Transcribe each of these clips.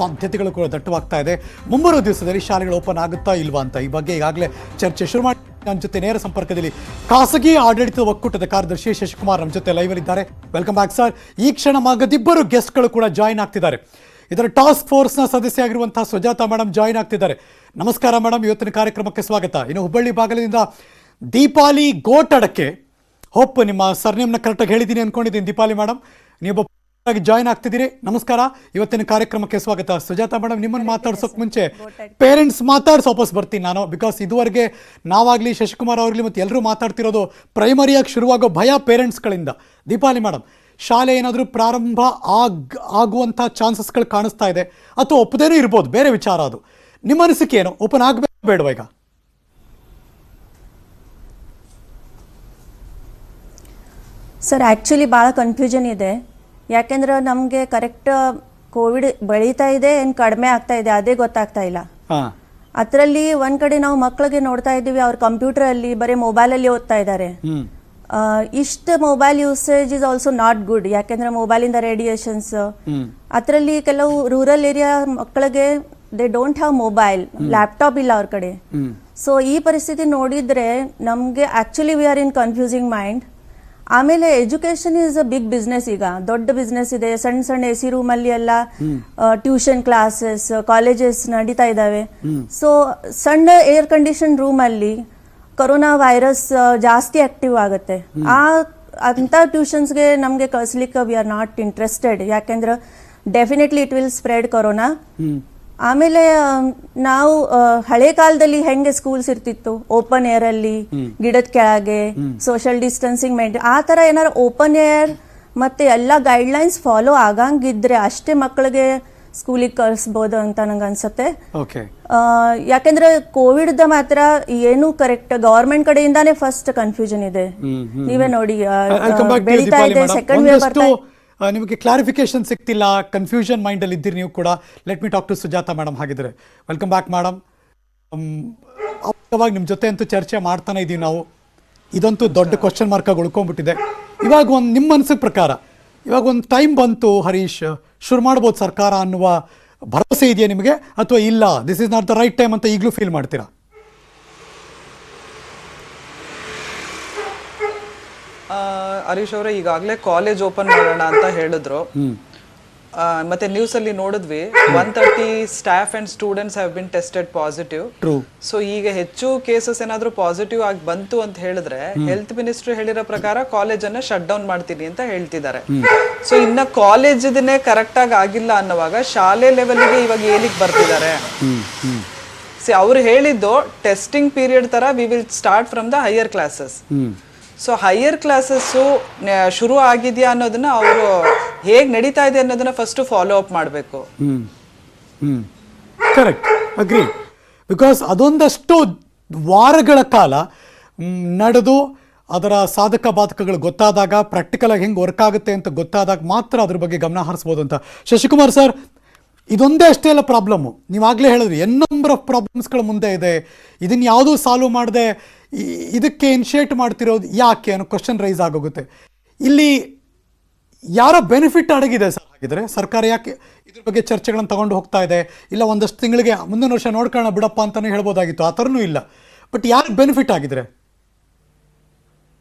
ಸಾಧ್ಯತೆಗಳು ಕೂಡ ದಟ್ಟವಾಗ್ತಾ ಇದೆ. ಮುಂಬರುವ ದಿವಸದಲ್ಲಿ ಶಾಲೆಗಳು ಓಪನ್ ಆಗುತ್ತಾ ಇಲ್ವಾ ಅಂತ ಈ ಬಗ್ಗೆ ಈಗಾಗಲೇ ಚರ್ಚೆ ಶುರು ಮಾಡಿ ನಮ್ಮ ಜೊತೆ ನೇರ ಸಂಪರ್ಕದಲ್ಲಿ ಖಾಸಗಿ ಆಡಳಿತ ಒಕ್ಕೂಟದ ಕಾರ್ಯದರ್ಶಿ ಶಶಿಕುಮಾರ್ ನಮ್ಮ ಜೊತೆ ಲೈವ್ ಅಲ್ಲಿದ್ದಾರೆ. Welcome back sir. ಈ ಕ್ಷಣ ಮಗದಿಬ್ಬರು ಗೆಸ್ಟ್ಗಳು ಕೂಡ ಜಾಯಿನ್ ಆಗ್ತಿದ್ದಾರೆ. ಇದರ ಟಾಸ್ಕ್ ಫೋರ್ಸ್ನ ಸದಸ್ಯ ಆಗಿರುವಂತಹ ಸುಜಾತಾ ಮೇಡಮ್ ಜಾಯಿನ್ ಆಗ್ತಿದ್ದಾರೆ. ನಮಸ್ಕಾರ ಮೇಡಮ್, ಇವತ್ತಿನ ಕಾರ್ಯಕ್ರಮಕ್ಕೆ ಸ್ವಾಗತ. ಇನ್ನು ಹುಬ್ಬಳ್ಳಿ ಭಾಗದಿಂದ ದೀಪಾಲಿ ಗೋಟಡಕ್ಕೆ, ಹೋಪ್ ನಿಮ್ಮ ಸರ್ನೇಮ್ನ ಕರೆಕ್ಟಾಗಿ ಹೇಳಿದ್ದೀನಿ ಅನ್ಕೊಂಡಿದ್ದೀನಿ. ದೀಪಾಲಿ ಮೇಡಮ್, ನೀವು ಜಾಯಿನ್ ಆಗ್ತಿದ್ದೀರಿ. ನಮಸ್ಕಾರ, ಇವತ್ತಿನ ಕಾರ್ಯಕ್ರಮಕ್ಕೆ ಸ್ವಾಗತ. ಸುಜಾತಾ ಮೇಡಮ್, ನಿಮ್ಮನ್ನು ಮಾತಾಡ್ಸೋಕೆ ಮುಂಚೆ ಪೇರೆಂಟ್ಸ್ ಮಾತಾಡ್ಸಿ ವಾಪಸ್ ಬರ್ತೀನಿ ನಾನು. ಬಿಕಾಸ್ ಇದುವರೆಗೆ ನಾವಾಗಲಿ ಶಶಿಕುಮಾರ್ ಅವ್ರಿಗೆ ಮತ್ತು ಎಲ್ಲರೂ ಮಾತಾಡ್ತಿರೋದು ಪ್ರೈಮರಿಯಾಗಿ ಶುರುವಾಗೋ ಭಯ ಪೇರೆಂಟ್ಸ್ಗಳಿಂದ. ದೀಪಾಲಿ ಮೇಡಮ್, ಶಾಲೆ ಏನಾದರೂ ಪ್ರಾರಂಭ ಆಗುವಂಥ ಚಾನ್ಸಸ್ಗಳು ಕಾಣಿಸ್ತಾ ಇದೆ ಅಥವಾ ಒಪ್ಪದೇನೂ ಇರ್ಬೋದು, ಬೇರೆ ವಿಚಾರ ಅದು. ನಿಮ್ಮ ಅನಿಸಿಕೆ ಏನು? ಓಪನ್ ಆಗಬೇಕು ಬೇಡವಾ ಈಗ? ಸರ್, ಆ್ಯಕ್ಚುಲಿ ಭಾಳ ಕನ್ಫ್ಯೂಷನ್ ಇದೆ. ಯಾಕೆಂದ್ರೆ ನಮಗೆ ಕರೆಕ್ಟ್ ಕೋವಿಡ್ ಬೆಳೀತಾ ಇದೆ ಏನು ಕಡಿಮೆ ಆಗ್ತಾ ಇದೆ ಅದೇ ಗೊತ್ತಾಗ್ತಾ ಇಲ್ಲ. ಅದರಲ್ಲಿ ಒಂದ್ ಕಡೆ ನಾವು ಮಕ್ಕಳಿಗೆ ನೋಡ್ತಾ ಇದ್ದೀವಿ, ಅವ್ರ ಕಂಪ್ಯೂಟರ್ ಅಲ್ಲಿ ಬರೀ ಮೊಬೈಲಲ್ಲಿ ಓದ್ತಾ ಇದ್ದಾರೆ. ಇಷ್ಟು mobile usage is also not good. ಯಾಕೆಂದ್ರೆ ಮೊಬೈಲಿಂದ ರೇಡಿಯೇಷನ್ಸ್, ಅದರಲ್ಲಿ ಕೆಲವು ರೂರಲ್ ಏರಿಯಾ ಮಕ್ಕಳಿಗೆ they don't have mobile, laptop ಇಲ್ಲ ಅವ್ರ ಕಡೆ. ಸೊ ಈ ಪರಿಸ್ಥಿತಿ ನೋಡಿದ್ರೆ ನಮಗೆ actually we are in confusing mind. ಆಮೇಲೆ education is a big business. ಈಗ ದೊಡ್ಡ ಬಿಸ್ನೆಸ್ ಇದೆ. ಸಣ್ಣ ಸಣ್ಣ AC ರೂಮ್ ಅಲ್ಲಿ ಎಲ್ಲ ಟ್ಯೂಷನ್ ಕ್ಲಾಸಸ್, ಕಾಲೇಜಸ್ ನಡೀತಾ ಇದಾವೆ. ಸೊ ಸಣ್ಣ ಏರ್ ಕಂಡೀಷನ್ ರೂಮ್ ಅಲ್ಲಿ ಕೊರೋನಾ ವೈರಸ್ ಜಾಸ್ತಿ ಆಕ್ಟಿವ್ ಆಗುತ್ತೆ. ಅಂತ ಟ್ಯೂಷನ್ಸ್ಗೆ ನಮಗೆ ಕಳಿಸ್ಲಿಕ್ಕೆ ವಿ ಆರ್ ನಾಟ್ ಇಂಟ್ರೆಸ್ಟೆಡ್. ಯಾಕೆಂದ್ರೆ definitely it will spread corona. ಆಮೇಲೆ ನಾವು ಹಳೆ ಕಾಲದಲ್ಲಿ ಹೆಂಗೆ ಸ್ಕೂಲ್ಸ್ ಇರ್ತಿತ್ತು, ಓಪನ್ ಏರ್ ಅಲ್ಲಿ ಗಿಡದ ಕೆಳಗೆ ಸೋಷಿಯಲ್ ಡಿಸ್ಟೆನ್ಸಿಂಗ್ ಮೇಂಟೈನ್, ಆ ತರ ಏನಾರು ಓಪನ್ ಏರ್ ಮತ್ತೆ ಎಲ್ಲ ಗೈಡ್ಲೈನ್ಸ್ ಫಾಲೋ ಆಗಂಗಿದ್ರೆ ಅಷ್ಟೇ ಮಕ್ಕಳಿಗೆ ಸ್ಕೂಲಿಗೆ ಕಳಿಸ್ಬೋದು ಅಂತ ನಂಗೆ ಅನ್ಸುತ್ತೆ. ಯಾಕೆಂದ್ರೆ ಕೋವಿಡ್ ದ ಮಾತ್ರ ಏನು ಕರೆಕ್ಟ್ ಗವರ್ಮೆಂಟ್ ಕಡೆಯಿಂದಾನೇ ಫಸ್ಟ್ ಕನ್ಫ್ಯೂಷನ್ ಇದೆ. ನೀವೇ ನೋಡಿ ಬೆಳೀತಾ ಇದೆ, ಸೆಕೆಂಡ್ ವೇವ್ ಬರ್ತಾ ಇದೆ. ನಿಮಗೆ ಕ್ಲಾರಿಫಿಕೇಶನ್ ಸಿಗ್ತಿಲ್ಲ, ಕನ್ಫ್ಯೂಷನ್ ಮೈಂಡಲ್ಲಿ ಇದ್ದೀರಿ ನೀವು ಕೂಡ. Let me talk to Sujata madam. ಹಾಗಿದ್ರೆ ವೆಲ್ಕಮ್ ಬ್ಯಾಕ್ ಮೇಡಮ್. ಅವಾಗ ನಿಮ್ಮ ಜೊತೆ ಅಂತೂ ಚರ್ಚೆ ಮಾಡ್ತಾನೆ ಇದ್ದೀವಿ ನಾವು. ಇದಂತೂ ದೊಡ್ಡ ಕ್ವಶನ್ ಮಾರ್ಕಾಗಿ ಉಳ್ಕೊಂಡ್ಬಿಟ್ಟಿದೆ. ಇವಾಗ ಒಂದು ನಿಮ್ಮ ಮನಸ್ಸಿನ ಪ್ರಕಾರ ಇವಾಗ ಒಂದು ಟೈಮ್ ಬಂತು ಹರೀಶ್, ಶುರು ಮಾಡ್ಬೋದು ಸರ್ಕಾರ ಅನ್ನುವ ಭರವಸೆ ಇದೆಯಾ ನಿಮಗೆ, ಅಥವಾ ಇಲ್ಲ this is not the right time ಅಂತ ಈಗಲೂ ಫೀಲ್ ಮಾಡ್ತೀರಾ? ಹರೀಶ್ ಅವರೇ, ಈಗಾಗಲೇ ಕಾಲೇಜ್ ಓಪನ್ ಮಾಡೋಣ ಅಂತ ಹೇಳಿದ್ರು. ಮತ್ತೆ ನ್ಯೂಸ್ ಅಲ್ಲಿ ನೋಡಿದ್ವಿ 130 staff and students have been tested positive. So ಈಗ ಹೆಚ್ಚು ಕೇಸಸ್ ಏನಾದ್ರೂ ಪಾಸಿಟಿವ್ ಆಗಿ ಬಂತು ಅಂತ ಹೇಳಿದ್ರೆ ಹೆಲ್ತ್ ಮಿನಿಸ್ಟರ್ ಹೇಳಿರೋ ಪ್ರಕಾರ ಕಾಲೇಜ್ ಅನ್ನ ಶಟ್ ಡೌನ್ ಮಾಡ್ತೀನಿ ಅಂತ ಹೇಳ್ತಿದ್ದಾರೆ. ಸೊ ಇನ್ನ ಕಾಲೇಜ್ ಇದನ್ನೇ ಕರೆಕ್ಟ್ ಆಗಿ ಆಗಿಲ್ಲ ಅನ್ನುವಾಗ ಶಾಲೆ ಲೆವೆಲ್ಗೆ ಇವಾಗ ಏನಕ್ಕೆ ಬರ್ತಿದ್ದಾರೆ? ಅವ್ರು ಹೇಳಿದ್ದು ಟೆಸ್ಟಿಂಗ್ ಪೀರಿಯಡ್ ತರ we will start from the higher classes. So higher classes ಶುರು ಆಗಿದೆಯಾ ಅನ್ನೋದನ್ನ ಅವರು ಹೇಗೆ ನಡೀತಾ ಇದೆ ಅನ್ನೋದನ್ನ ಫಸ್ಟ್ ಫಾಲೋ ಅಪ್ ಮಾಡಬೇಕು. Correct, agri. ಬಿಕಾಸ್ ಅದೊಂದಷ್ಟು ವಾರಗಳ ಕಾಲ ನಡೆದು ಅದರ ಸಾಧಕ ಬಾಧಕಗಳು ಗೊತ್ತಾದಾಗ, ಪ್ರಾಕ್ಟಿಕಲ್ ಆಗಿ ಹೆಂಗೆ ವರ್ಕ್ ಆಗುತ್ತೆ ಅಂತ ಗೊತ್ತಾದಾಗ ಮಾತ್ರ ಅದ್ರ ಬಗ್ಗೆ ಗಮನ ಹರಿಸ್ಬೋದು ಅಂತ. ಶಶಿಕುಮಾರ್ ಸರ್, ಇದೊಂದೇ ಅಷ್ಟೇ ಅಲ್ಲ ಪ್ರಾಬ್ಲಮ್ಮು. ನೀವಾಗಲೇ ಹೇಳಿದ್ರಿ ಎನ್ ನಂಬರ್ ಆಫ್ ಪ್ರಾಬ್ಲಮ್ಸ್ಗಳ ಮುಂದೆ ಇದೆ. ಇದನ್ನು ಯಾವುದೂ ಸಾಲ್ವ್ ಮಾಡದೆ ಇದಕ್ಕೆ ಇನಿಷಿಯೇಟ್ ಮಾಡ್ತಿರೋದು ಯಾಕೆ ಅನ್ನೋ ಕ್ವಶನ್ ರೈಸ್ ಆಗೋಗುತ್ತೆ. ಇಲ್ಲಿ ಯಾರ ಬೆನಿಫಿಟ್ ಅಡಗಿದೆ ಸರ್? ಹಾಗಿದ್ರೆ ಸರ್ಕಾರ ಯಾಕೆ ಇದ್ರ ಬಗ್ಗೆ ಚರ್ಚೆಗಳನ್ನು ತಗೊಂಡು ಹೋಗ್ತಾ ಇದೆ? ಇಲ್ಲ ಒಂದಷ್ಟು ತಿಂಗಳಿಗೆ ಮುಂದಿನ ವರ್ಷ ನೋಡ್ಕೊಳ್ಳೋಣ ಬಿಡಪ್ಪ ಅಂತಲೇ ಹೇಳ್ಬೋದಾಗಿತ್ತು, ಆ ಥರನೂ ಇಲ್ಲ. ಬಟ್ ಯಾರಿಗೆ ಬೆನಿಫಿಟ್ ಆಗಿದ್ರೆ?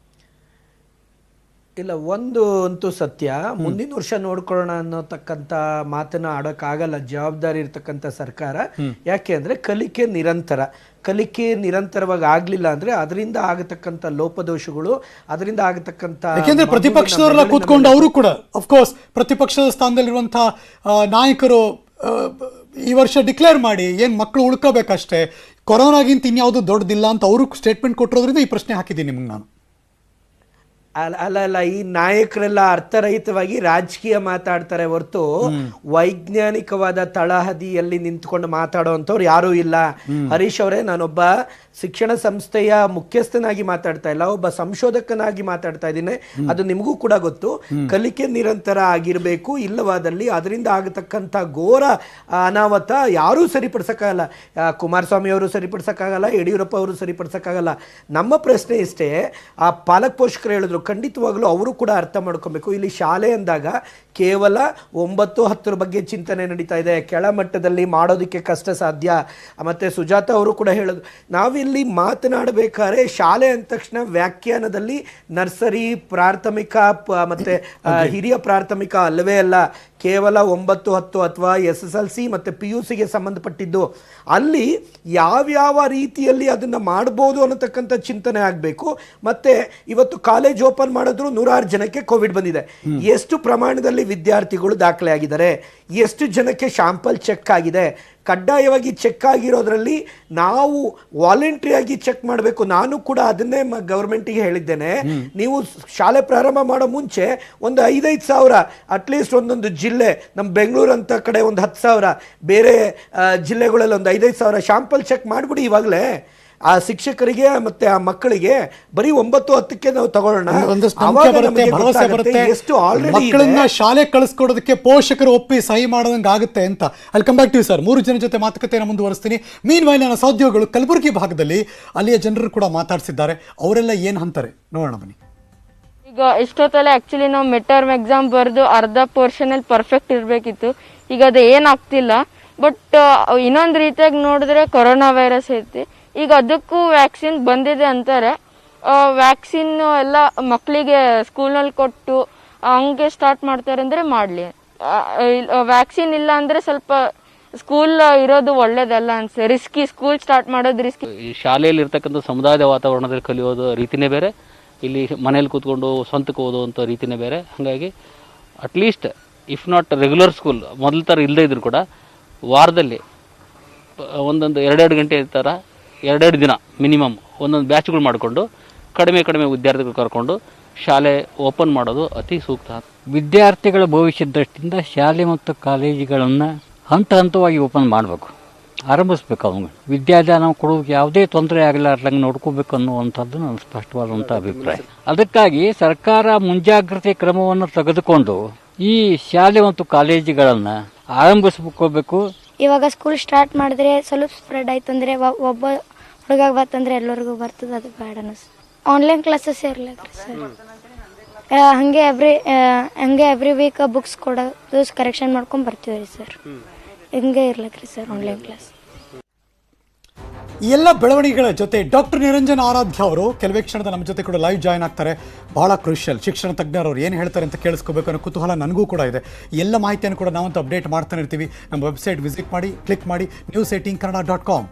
ಇಲ್ಲ, ಒಂದು ಅಂತೂ ಸತ್ಯ, ಮುಂದಿನ ವರ್ಷ ನೋಡ್ಕೊಳ್ಳೋಣ ಅನ್ನೋತಕ್ಕಂಥ ಮಾತನ್ನ ಆಡೋಕ್ಕಾಗಲ್ಲ ಜವಾಬ್ದಾರಿ ಇರ್ತಕ್ಕಂಥ ಸರ್ಕಾರ. ಯಾಕೆ ಅಂದರೆ ಕಲಿಕೆ ನಿರಂತರವಾಗಿ ಆಗಲಿಲ್ಲ ಅಂದರೆ ಅದರಿಂದ ಆಗತಕ್ಕಂಥ ಲೋಪದೋಷಗಳು, ಅದರಿಂದ ಆಗತಕ್ಕಂಥ, ಯಾಕೆಂದ್ರೆ ಪ್ರತಿಪಕ್ಷದವರೆಲ್ಲ ಕೂತ್ಕೊಂಡು ಅವರು ಕೂಡ ಅಫ್ಕೋರ್ಸ್ ಪ್ರತಿಪಕ್ಷದ ಸ್ಥಾನದಲ್ಲಿರುವಂಥ ನಾಯಕರು ಈ ವರ್ಷ ಡಿಕ್ಲೇರ್ ಮಾಡಿ ಏನು ಮಕ್ಕಳು ಉಳ್ಕೋಬೇಕಷ್ಟೇ, ಕೊರೋನಾಗಿಂತ ಇನ್ಯಾವುದು ದೊಡ್ಡದಿಲ್ಲ ಅಂತ ಅವರು ಸ್ಟೇಟ್ಮೆಂಟ್ ಕೊಟ್ಟಿರೋದ್ರಿಂದ ಈ ಪ್ರಶ್ನೆ ಹಾಕಿದ್ದೀನಿ ನಿಮ್ಗೆ ನಾನು. ಅಲ್ಲ, ಈ ನಾಯಕರೆಲ್ಲ ಅರ್ಥರಹಿತವಾಗಿ ರಾಜಕೀಯ ಮಾತಾಡ್ತಾರೆ ಹೊರತು ವೈಜ್ಞಾನಿಕವಾದ ತಳಹದಿಯಲ್ಲಿ ನಿಂತ್ಕೊಂಡು ಮಾತಾಡುವಂಥವ್ರು ಯಾರೂ ಇಲ್ಲ. ಹರೀಶ್ ಅವರೇ, ನಾನೊಬ್ಬ ಶಿಕ್ಷಣ ಸಂಸ್ಥೆಯ ಮುಖ್ಯಸ್ಥನಾಗಿ ಮಾತಾಡ್ತಾ ಇಲ್ಲ, ಒಬ್ಬ ಸಂಶೋಧಕನಾಗಿ ಮಾತಾಡ್ತಾ ಇದ್ದೀನಿ. ಅದು ನಿಮಗೂ ಕೂಡ ಗೊತ್ತು. ಕಲಿಕೆ ನಿರಂತರ ಆಗಿರಬೇಕು, ಇಲ್ಲವಾದಲ್ಲಿ ಅದರಿಂದ ಆಗತಕ್ಕಂಥ ಘೋರ ಅನಾಹುತ ಯಾರೂ ಸರಿಪಡಿಸೋಕ್ಕಾಗಲ್ಲ. ಕುಮಾರಸ್ವಾಮಿ ಅವರು ಸರಿಪಡಿಸೋಕ್ಕಾಗಲ್ಲ, ಯಡಿಯೂರಪ್ಪ ಅವರು ಸರಿಪಡಿಸೋಕ್ಕಾಗಲ್ಲ. ನಮ್ಮ ಪ್ರಶ್ನೆ ಇಷ್ಟೇ, ಆ ಪಾಲಕ ಪೋಷಕರು ಹೇಳಿದ್ರು, ಖಂಡಿತವಾಗ್ಲೂ ಅವರು ಕೂಡ ಅರ್ಥ ಮಾಡ್ಕೊಬೇಕು. ಇಲ್ಲಿ ಶಾಲೆ ಅಂದಾಗ ಕೇವಲ 9-10 ಬಗ್ಗೆ ಚಿಂತನೆ ನಡೀತಾ ಇದೆ. ಕೆಳಮಟ್ಟದಲ್ಲಿ ಮಾಡೋದಕ್ಕೆ ಕಷ್ಟ ಸಾಧ್ಯ. ಮತ್ತು ಸುಜಾತ ಅವರು ಕೂಡ ಹೇಳೋದು, ನಾವಿಲ್ಲಿ ಮಾತನಾಡಬೇಕಾದ್ರೆ ಶಾಲೆ ಅಂದ ತಕ್ಷಣ ವ್ಯಾಖ್ಯಾನದಲ್ಲಿ ನರ್ಸರಿ, ಪ್ರಾಥಮಿಕ ಮತ್ತು ಹಿರಿಯ ಪ್ರಾಥಮಿಕ ಅಲ್ಲವೇ ಅಲ್ಲ. ಕೇವಲ 9, 10 ಅಥವಾ SSLC ಮತ್ತು PUCಗೆ ಸಂಬಂಧಪಟ್ಟಿದ್ದು. ಅಲ್ಲಿ ಯಾವ್ಯಾವ ರೀತಿಯಲ್ಲಿ ಅದನ್ನು ಮಾಡ್ಬೋದು ಅನ್ನತಕ್ಕಂಥ ಚಿಂತನೆ ಆಗಬೇಕು. ಮತ್ತು ಇವತ್ತು ಕಾಲೇಜ್ ಓಪನ್ ಮಾಡಿದ್ರು 106 ಜನಕ್ಕೆ ಕೋವಿಡ್ ಬಂದಿದೆ. ಎಷ್ಟು ಪ್ರಮಾಣದಲ್ಲಿ ವಿದ್ಯಾರ್ಥಿಗಳು ದಾಖಲೆ ಆಗಿದ್ದಾರೆ, ಎಷ್ಟು ಜನಕ್ಕೆ ಶಾಂಪಲ್ ಚೆಕ್ ಆಗಿದೆ, ಕಡ್ಡಾಯವಾಗಿ ಚೆಕ್ ಆಗಿರೋದ್ರಲ್ಲಿ ನಾವು ವಾಲಂಟ್ರಿಯಾಗಿ ಚೆಕ್ ಮಾಡಬೇಕು. ನಾನು ಕೂಡ ಅದನ್ನೇ ಗೌರ್ಮೆಂಟಿಗೆ ಹೇಳಿದ್ದೇನೆ. ನೀವು ಶಾಲೆ ಪ್ರಾರಂಭ ಮಾಡೋ ಮುಂಚೆ ಒಂದು 5-5 ಸಾವಿರ ಅಟ್ಲೀಸ್ಟ್ ಒಂದೊಂದು ಜಿಲ್ಲೆ, ನಮ್ಮ ಬೆಂಗಳೂರು ಅಂತ ಕಡೆ ಒಂದು 10,000, ಬೇರೆ ಜಿಲ್ಲೆಗಳಲ್ಲಿ ಒಂದು 5-5 ಸಾವಿರ ಶಾಂಪಲ್ ಚೆಕ್ ಮಾಡಿಬಿಡಿ. ಇವಾಗಲೇ ಆ ಶಿಕ್ಷಕರಿಗೆ ಮತ್ತೆ ಆ ಮಕ್ಕಳಿಗೆ ಬರೀ 9-10ಕ್ಕೆ ನಾವು ತಗೊಳ್ಳೋಣ. ಮಕ್ಕಳನ್ನ ಶಾಲೆ ಕಳಿಸ್ಕೊಡೋದಕ್ಕೆ ಪೋಷಕರು ಒಪ್ಪಿ ಸಹಿ ಮಾಡೋದಂಗೆ ಆಗುತ್ತೆ ಅಂತ. ಅಲ್ಲಿ ಕಮ್ ಬ್ಯಾಕ್ ಟು ಸರ್. 3 ಜನ ಜೊತೆ ಮಾತುಕತೆಯನ್ನು ಮುಂದುವರಿಸ್ತೀನಿ. ಮೀನ್ ವೈಲ್ ನನ್ನ ಸಹೋದ್ಯೋಗಿಗಳು ಕಲಬುರಗಿ ಭಾಗದಲ್ಲಿ ಅಲ್ಲಿಯ ಜನರು ಕೂಡ ಮಾತಾಡ್ಸಿದ್ದಾರೆ. ಅವರೆಲ್ಲ ಏನು ಅಂತಾರೆ ನೋಡೋಣ ಬನ್ನಿ. ಈಗ ಇಷ್ಟೊತ್ತಲ್ಲ ಆ್ಯಕ್ಚುಲಿ ನಾವು ಮಿಡ್ ಟರ್ಮ್ ಎಕ್ಸಾಮ್ ಬರೆದು ಅರ್ಧ ಪೋರ್ಷನಲ್ಲಿ ಪರ್ಫೆಕ್ಟ್ ಇರಬೇಕಿತ್ತು. ಈಗ ಅದು ಏನಾಗ್ತಿಲ್ಲ. ಬಟ್ ಇನ್ನೊಂದು ರೀತಿಯಾಗಿ ನೋಡಿದ್ರೆ ಕೊರೋನಾ ವೈರಸ್ ಐತಿ. ಈಗ ಅದಕ್ಕೂ ವ್ಯಾಕ್ಸಿನ್ ಬಂದಿದೆ ಅಂತಾರೆ. ವ್ಯಾಕ್ಸಿನ್ ಎಲ್ಲ ಮಕ್ಕಳಿಗೆ ಸ್ಕೂಲ್ನಲ್ಲಿ ಕೊಟ್ಟು ಹಂಗೆ ಸ್ಟಾರ್ಟ್ ಮಾಡ್ತಾರೆ ಅಂದರೆ ಮಾಡಲಿ. ವ್ಯಾಕ್ಸಿನ್ ಇಲ್ಲ ಅಂದರೆ ಸ್ವಲ್ಪ ಸ್ಕೂಲ್ ಇರೋದು ಒಳ್ಳೇದಲ್ಲ ಅನ್ಸುತ್ತೆ. ರಿಸ್ಕಿ ಸ್ಕೂಲ್ ಸ್ಟಾರ್ಟ್ ಮಾಡೋದು ರಿಸ್ಕಿ. ಈ ಶಾಲೆಯಲ್ಲಿ ಇರ್ತಕ್ಕಂಥ ಸಮುದಾಯದ ವಾತಾವರಣದಲ್ಲಿ ಕಲಿಯೋದು ರೀತಿನೇ ಬೇರೆ, ಇಲ್ಲಿ ಮನೇಲಿ ಕೂತ್ಕೊಂಡು ಸ್ವಂತಕ್ಕೆ ಓದುವಂಥ ರೀತಿನೇ ಬೇರೆ. ಹಾಗಾಗಿ at least if not regular school ಮೊದಲ ಥರ ಇಲ್ಲದೇ ಇದ್ರು ಕೂಡ ವಾರದಲ್ಲಿ ಒಂದೊಂದು 2-2 ಗಂಟೆ ಥರ 2-2 ದಿನ ಮಿನಿಮಮ್ ಒಂದೊಂದು ಬ್ಯಾಚ್ಗಳು ಮಾಡಿಕೊಂಡು ಕಡಿಮೆ ವಿದ್ಯಾರ್ಥಿಗಳು ಕರ್ಕೊಂಡು ಶಾಲೆ ಓಪನ್ ಮಾಡೋದು ಅತಿ ಸೂಕ್ತ. ವಿದ್ಯಾರ್ಥಿಗಳ ಭವಿಷ್ಯದ ದೃಷ್ಟಿಯಿಂದ ಶಾಲೆ ಮತ್ತು ಕಾಲೇಜುಗಳನ್ನು ಹಂತವಾಗಿ ಓಪನ್ ಮಾಡಬೇಕು, ಆರಂಭಿಸ್ಬೇಕು. ಅವ್ನು ವಿದ್ಯಾದಾನ ಕೊಡೋದಕ್ಕೆ ಯಾವುದೇ ತೊಂದರೆ ಆಗಲಾರ್ದಂಗೆ ನೋಡ್ಕೋಬೇಕು ಅನ್ನುವಂಥದ್ದು ನನ್ನ ಸ್ಪಷ್ಟವಾದಂಥ ಅಭಿಪ್ರಾಯ. ಅದಕ್ಕಾಗಿ ಸರ್ಕಾರ ಮುಂಜಾಗ್ರತೆ ಕ್ರಮವನ್ನು ತೆಗೆದುಕೊಂಡು ಈ ಶಾಲೆ ಮತ್ತು ಕಾಲೇಜುಗಳನ್ನು ಆರಂಭಿಸ್ಕೋಬೇಕು. ಇವಾಗ ಸ್ಕೂಲ್ ಸ್ಟಾರ್ಟ್ ಮಾಡಿದ್ರೆ ಸ್ವಲ್ಪ ಸ್ಪ್ರೆಡ್ ಆಯ್ತು ಅಂದರೆ ಒಬ್ಬ ಹುಡುಗ ಬರ್ತಂದ್ರೆ ಎಲ್ಲರಿಗೂ ಬರ್ತದೆ, ಅದು ಬೇಡ ಅನಿಸ್ತು. ಆನ್ಲೈನ್ ಕ್ಲಾಸಸ್ ಇರ್ಲಕ್ರಿ ಸರ್. ಹಂಗೆ ಎವ್ರಿ ವೀಕ್ ಬುಕ್ಸ್ ಕೊಡೋದು ಕರೆಕ್ಷನ್ ಮಾಡ್ಕೊಂಡು ಬರ್ತೀವಿ ರೀ ಸರ್. ಹಿಂಗೆ ಇರ್ಲಕ್ರಿ ಸರ್ ಆನ್ಲೈನ್ ಕ್ಲಾಸ್. ಈ ಎಲ್ಲ ಬೆಳವಣಿಗೆಗಳ ಜೊತೆ ಡಾಕ್ಟರ್ ನಿರಂಜನ್ ಆರಾಧ್ಯ ಅವರು ಕೆಲವೇ ಕ್ಷಣದ ನಮ್ಮ ಜೊತೆ ಕೂಡ ಲೈವ್ ಜಾಯ್ನ್ ಆಗ್ತಾರೆ. ಬಹಳ ಕ್ರೂಷಿಯಲ್. ಶಿಕ್ಷಣ ತಜ್ಞರು ಅವ್ರು ಏನು ಹೇಳ್ತಾರೆ ಅಂತ ಕೇಳಿಸ್ಕೋಬೇಕು ಅನ್ನೋ ಕುತೂಹಲ ನನಗೂ ಕೂಡ ಇದೆ. ಎಲ್ಲ ಮಾಹಿತಿಯನ್ನು ಕೂಡ ನಾವಂತೂ ಅಪ್ಡೇಟ್ ಮಾಡ್ತಾನೆ ಇರ್ತೀವಿ. ನಮ್ಮ ವೆಬ್ಸೈಟ್ ವಿಸಿಟ್ ಮಾಡಿ, ಕ್ಲಿಕ್ ಮಾಡಿ, news18kannada.com.